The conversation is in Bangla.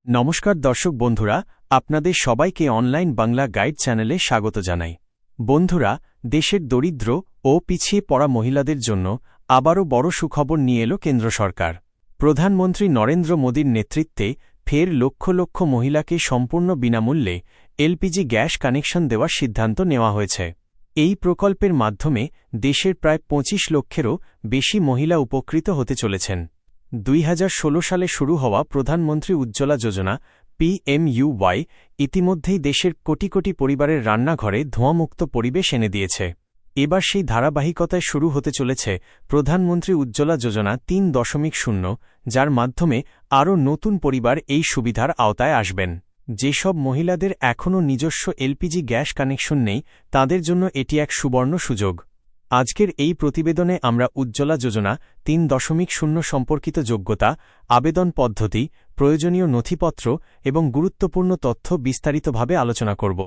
নমস্কার দর্শক বন্ধুরা, আপনাদের সবাইকে অনলাইন বাংলা গাইড চ্যানেলে স্বাগত জানাই। বন্ধুরা, দেশের দরিদ্র ও পিছিয়ে পড়া মহিলাদের জন্য আবারও বড় সুখবর নিয়ে এলো কেন্দ্র সরকার। প্রধানমন্ত্রী নরেন্দ্র মোদীর নেতৃত্বে ফের লক্ষ লক্ষ মহিলাকে সম্পূর্ণ বিনামূল্যে এলপিজি গ্যাস কানেকশন দেওয়ার সিদ্ধান্ত নেওয়া হয়েছে। এই প্রকল্পের মাধ্যমে দেশের প্রায় ২৫ লক্ষেরও বেশি মহিলা উপকৃত হতে চলেছেন। ২০১৬ সালে শুরু হওয়া প্রধানমন্ত্রী উজ্জ্বলা যোজনা PMUY ইতিমধ্যেই দেশের কোটি কোটি পরিবারের রান্নাঘরে ধোঁয়ামুক্ত পরিবেশ এনে দিয়েছে। এবার সেই ধারাবাহিকতায় শুরু হতে চলেছে প্রধানমন্ত্রী উজ্জ্বলা যোজনা ৩.০, যার মাধ্যমে আরও নতুন পরিবার এই সুবিধার আওতায় আসবেন। যেসব মহিলাদের এখনও নিজস্ব এলপিজি গ্যাস কানেকশন নেই, তাদের জন্য এটি এক সুবর্ণ সুযোগ। আজকের এই প্রতিবেদনে আমরা উজ্জ্বলা যোজনা ৩.০ সম্পর্কিত যোগ্যতা, আবেদন পদ্ধতি, প্রয়োজনীয় নথিপত্র এবং গুরুত্বপূর্ণ তথ্য বিস্তারিতভাবে আলোচনা করব।